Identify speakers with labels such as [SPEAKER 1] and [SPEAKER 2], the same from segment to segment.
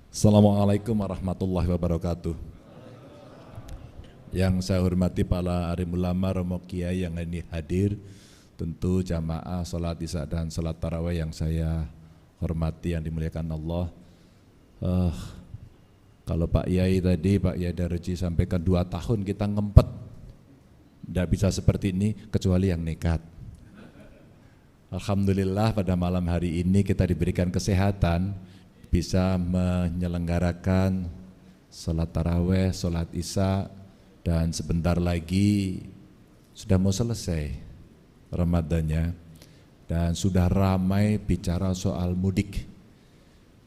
[SPEAKER 1] Assalamualaikum warahmatullahi wabarakatuh. Yang saya hormati para alim ulama, romo kiai yang ini hadir, tentu jamaah sholat isya dan sholat tarawih yang saya hormati, yang dimuliakan Allah. Kalau Pak Yai tadi, Pak Yai Daroji sampaikan 2 tahun kita ngempet, tidak bisa seperti ini kecuali yang nekat. Alhamdulillah pada malam hari ini kita diberikan kesehatan, bisa menyelenggarakan sholat tarawih, sholat isya, dan sebentar lagi sudah mau selesai Ramadannya, dan sudah ramai bicara soal mudik.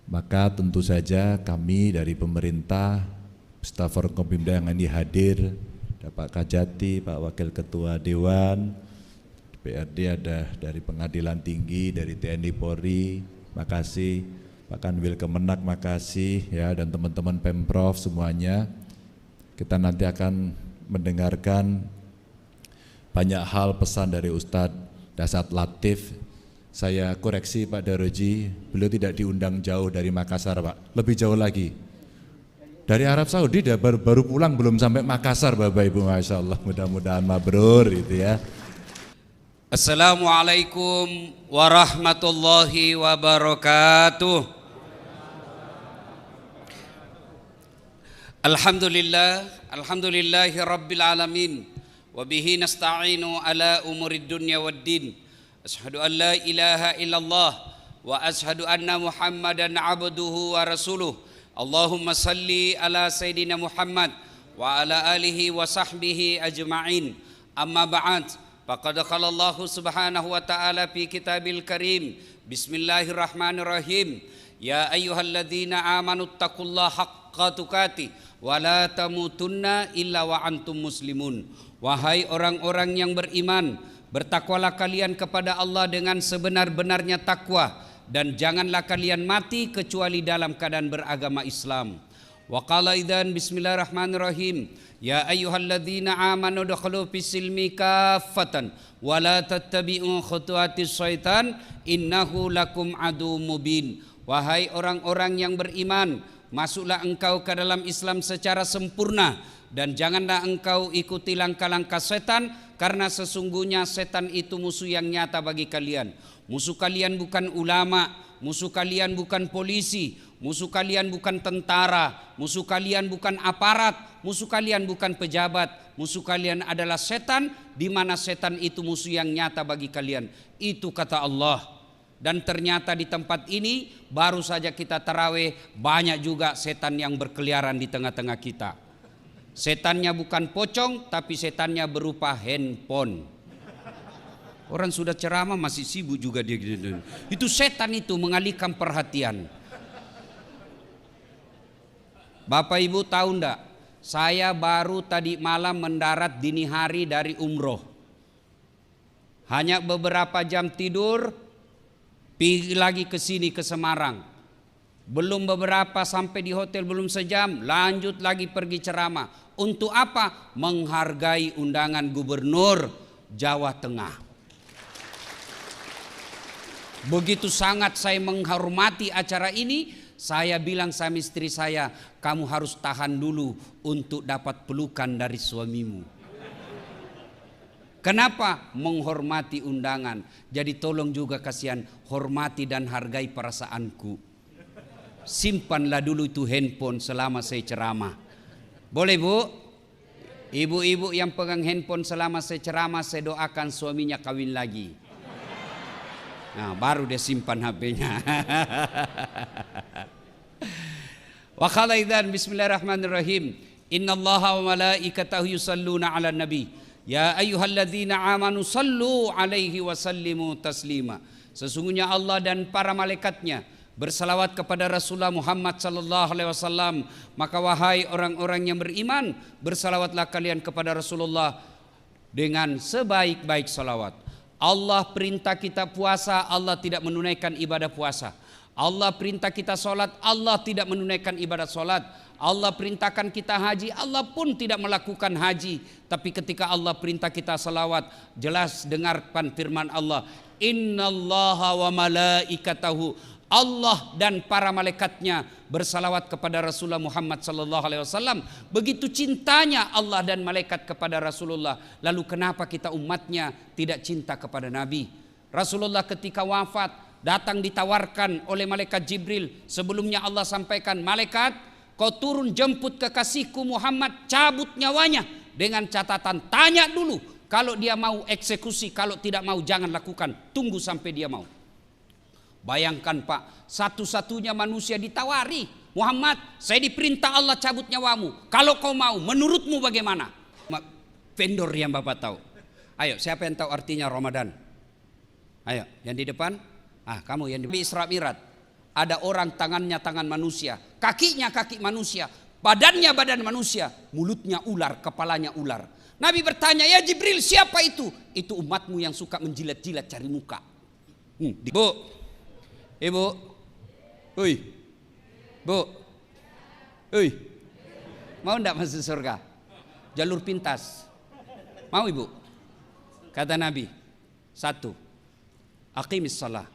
[SPEAKER 1] Maka tentu saja kami dari pemerintah, staf Forkompimda yang ini hadir, Pak Kajati, Pak Wakil Ketua Dewan, DPRD ada dari Pengadilan Tinggi, dari TNI Polri, makasih, Pak Kanwil Kemenak, makasih ya, dan teman-teman Pemprov semuanya. Kita nanti akan mendengarkan banyak hal pesan dari Ustadz Dasyat Latif. Saya koreksi Pak Daroji, beliau tidak diundang jauh dari Makassar Pak, lebih jauh lagi. Dari Arab Saudi dia baru pulang, belum sampai Makassar Bapak Ibu, Masya Allah, mudah-mudahan mabrur gitu ya.
[SPEAKER 2] Assalamualaikum warahmatullahi wabarakatuh. Alhamdulillahi rabbil alamin, wabihi nasta'inu ala umurid dunya waddin. Ashhadu an la ilaha illallah wa ashhadu anna Muhammadan abduhu wa rasuluh. Allahumma salli ala Sayyidina Muhammad wa ala alihi wa sahbihi ajma'in. Amma ba'd, faqad qala Allah subhanahu wa ta'ala fi kitabil karim. Bismillahirrahmanirrahim. Ya ayyuhalladzina amanu taqullaha haqqa tuqatih wa la tamutunna illa wa antum muslimun. Wahai orang-orang yang beriman, bertakwalah kalian kepada Allah dengan sebenar-benarnya takwa, dan janganlah kalian mati kecuali dalam keadaan beragama Islam. Wa qala idzan bismillahirrahmanirrahim. Ya ayyuhalladzina amanu dukhulu fis-silmi kaffatan wa la tattabi'u khutuwatis syaitan innahu lakum aduwwum mubin. Wahai orang-orang yang beriman, masuklah engkau ke dalam Islam secara sempurna, dan janganlah engkau ikuti langkah-langkah setan, karena sesungguhnya setan itu musuh yang nyata bagi kalian. Musuh kalian bukan ulama, musuh kalian bukan polisi, musuh kalian bukan tentara, musuh kalian bukan aparat, musuh kalian bukan pejabat, musuh kalian adalah setan, di mana setan itu musuh yang nyata bagi kalian. Itu kata Allah. Dan ternyata di tempat ini baru saja kita tarawih, banyak juga setan yang berkeliaran di tengah-tengah kita. Setannya bukan pocong, tapi setannya berupa handphone. Orang sudah ceramah masih sibuk juga dia gitu. Itu setan itu mengalihkan perhatian. Bapak Ibu tahu enggak? Saya baru tadi malam mendarat dini hari dari umroh. Hanya beberapa jam tidur, pergi lagi ke sini ke Semarang. Belum beberapa sampai di hotel, belum sejam, lanjut lagi pergi ceramah. Untuk apa? Menghargai undangan Gubernur Jawa Tengah. Begitu sangat saya menghormati acara ini, saya bilang sama istri saya, kamu harus tahan dulu untuk dapat pelukan dari suamimu. Kenapa? Menghormati undangan. Jadi tolong juga kasihan, hormati dan hargai perasaanku. Simpanlah dulu itu handphone selama saya ceramah. Boleh Bu? Ibu-ibu yang pegang handphone selama saya ceramah, saya doakan suaminya kawin lagi. Nah, baru dia simpan HP-nya. Wa qala idzan bismillahirrahmanirrahim. Innallaha wa malaikatahu yusalluna 'alan nabi. Ya ayyuhalladzina amanu sallu 'alaihi wa sallimu taslima. Sesungguhnya Allah dan para malaikatnya bersalawat kepada Rasulullah Muhammad sallallahu alaihi wasallam. Maka wahai orang-orang yang beriman, bersalawatlah kalian kepada Rasulullah dengan sebaik-baik salawat. Allah perintah kita puasa, Allah tidak menunaikan ibadah puasa. Allah perintah kita sholat, Allah tidak menunaikan ibadah sholat. Allah perintahkan kita haji, Allah pun tidak melakukan haji. Tapi ketika Allah perintah kita salawat, jelas dengarkan firman Allah. Innallaha wa malaikatahu, Allah dan para malaikatnya bersalawat kepada Rasulullah Muhammad sallallahu alaihi wasallam. Begitu cintanya Allah dan malaikat kepada Rasulullah. Lalu kenapa kita umatnya tidak cinta kepada Nabi? Rasulullah ketika wafat datang ditawarkan oleh malaikat Jibril. Sebelumnya Allah sampaikan, malaikat, kau turun jemput kekasihku Muhammad, cabut nyawanya. Dengan catatan, tanya dulu. Kalau dia mau eksekusi, kalau tidak mau jangan lakukan. Tunggu sampai dia mau. Bayangkan Pak, satu-satunya manusia ditawari, Muhammad, saya diperintah Allah cabut nyawamu. Kalau kau mau, menurutmu bagaimana? Vendor yang Bapak tahu. Ayo, siapa yang tahu artinya Ramadan? Ayo, yang di depan. Kamu yang di Isra Mi'raj. Ada orang tangannya tangan manusia, kakinya kaki manusia, badannya badan manusia, mulutnya ular, kepalanya ular. Nabi bertanya, ya Jibril, siapa itu? Itu umatmu yang suka menjilat-jilat cari muka. Bu, ibu, bu, mau enggak masuk surga? Jalur pintas. Mau ibu? Kata Nabi, 1, aqimis shalah.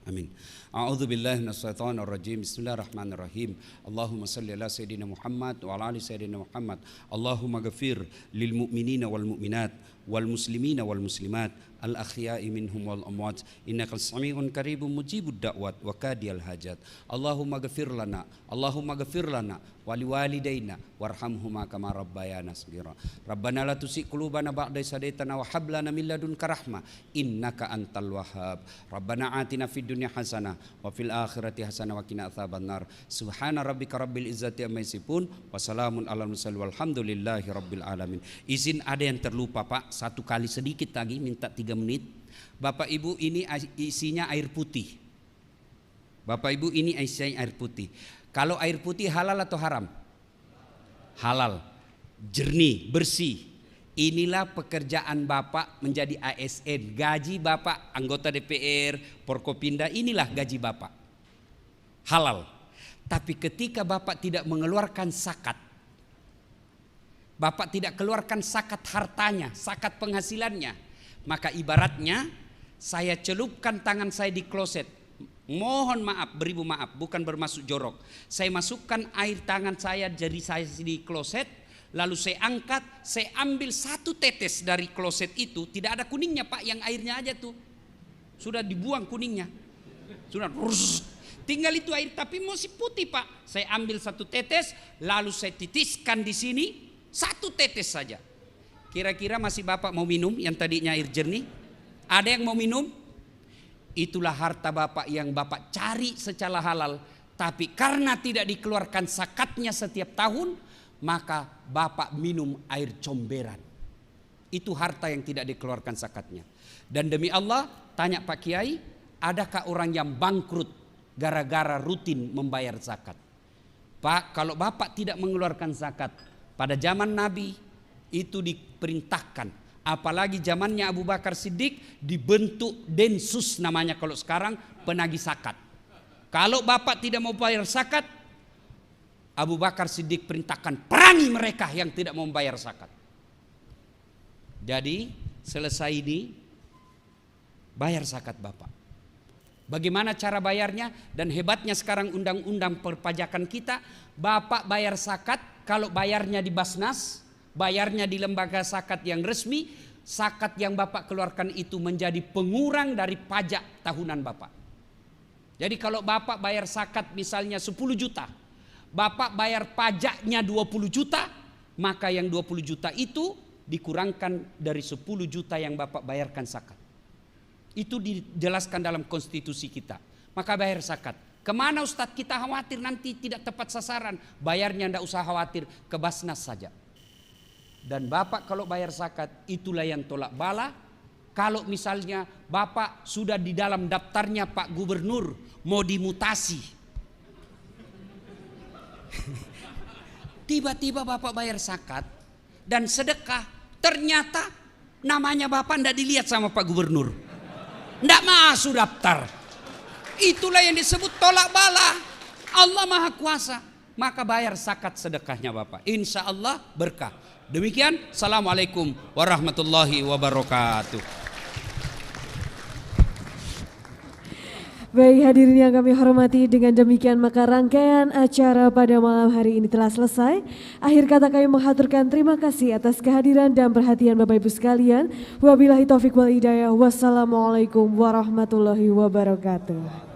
[SPEAKER 2] Amin. A'udzu billahi minasyaitonir rajim. Bismillahirrahmanirrahim. Allahumma shalli ala sayidina Muhammad wa ala ali sayidina Muhammad. Allahumma ghafir lil mu'minina wal mu'minat wal muslimina wal muslimat al akhya'i minhum wal amwat innaka sami'un qaribun mujibud da'wat wa kadiyal hajat. Allahumma ghafir lana wa liwalidayna warhamhuma kama rabbayana shaghira. Rabbana la tuzigh qulubana ba'da idh hadaytana wa hab lana min ladunka rahmah innaka antal wahhab. Rabbana atina fid dunya hasanah wa fil akhirati hasanah wa qina adzabannar. Subhana rabbika rabbil izzati amma yasifun wa salamun alal mursalin walhamdulillahi rabbil alamin. Izin ada yang terlupa Pak, satu kali sedikit lagi, minta 3 menit. Bapak Ibu, ini isinya air putih. Bapak Ibu, ini isinya air putih. Kalau air putih halal atau haram? Halal, jernih, bersih. Inilah pekerjaan Bapak menjadi ASN. Gaji Bapak anggota DPR, Forkopimda, inilah gaji Bapak. Halal. Tapi ketika Bapak tidak mengeluarkan zakat, Bapak tidak keluarkan zakat hartanya, zakat penghasilannya, maka ibaratnya saya celupkan tangan saya di kloset. Mohon maaf, beribu maaf, bukan bermaksud jorok. Saya masukkan air tangan saya, jari saya di kloset, lalu saya angkat, saya ambil 1 tetes dari kloset itu. Tidak ada kuningnya Pak, yang airnya aja tuh. Sudah dibuang kuningnya. Sudah tinggal itu air, tapi masih putih Pak. Saya ambil 1 tetes, lalu saya titiskan di sini, 1 tetes saja. Kira-kira masih Bapak mau minum yang tadinya air jernih? Ada yang mau minum? Itulah harta Bapak yang Bapak cari secara halal. Tapi karena tidak dikeluarkan zakatnya setiap tahun, maka Bapak minum air comberan. Itu harta yang tidak dikeluarkan zakatnya. Dan demi Allah, tanya Pak Kiai, adakah orang yang bangkrut gara-gara rutin membayar zakat? Pak, kalau Bapak tidak mengeluarkan zakat, pada zaman Nabi itu diperintahkan. Apalagi zamannya Abu Bakar Siddiq, dibentuk Densus namanya kalau sekarang, penagih zakat. Kalau Bapak tidak mau bayar zakat, Abu Bakar Siddiq perintahkan perangi mereka yang tidak mau bayar zakat. Jadi selesai ini bayar zakat Bapak. Bagaimana cara bayarnya? Dan hebatnya sekarang undang-undang perpajakan kita, Bapak bayar zakat kalau bayarnya di Basnas, bayarnya di lembaga zakat yang resmi, zakat yang Bapak keluarkan itu menjadi pengurang dari pajak tahunan Bapak. Jadi kalau Bapak bayar zakat misalnya 10 juta, Bapak bayar pajaknya 20 juta, maka yang 20 juta itu dikurangkan dari 10 juta yang Bapak bayarkan zakat. Itu dijelaskan dalam konstitusi kita. Maka bayar zakat. Kemana Ustadz? Kita khawatir nanti tidak tepat sasaran. Bayarnya tidak usah khawatir, ke Basnas saja. Dan Bapak kalau bayar zakat, itulah yang tolak bala. Kalau misalnya Bapak sudah di dalam daftarnya Pak Gubernur mau dimutasi, tiba-tiba Bapak bayar zakat dan sedekah, ternyata namanya Bapak tidak dilihat sama Pak Gubernur, tidak masuk daftar. Itulah yang disebut tolak bala. Allah Maha Kuasa. maka bayar zakat sedekahnya Bapak. Insya Allah berkah. Demikian, Assalamualaikum warahmatullahi wabarakatuh.
[SPEAKER 3] Baik hadirin yang kami hormati, dengan demikian maka rangkaian acara pada malam hari ini telah selesai. Akhir kata kami menghaturkan terima kasih atas kehadiran dan perhatian Bapak Ibu sekalian. Wabillahi taufiq wal hidayah. Wassalamualaikum warahmatullahi wabarakatuh.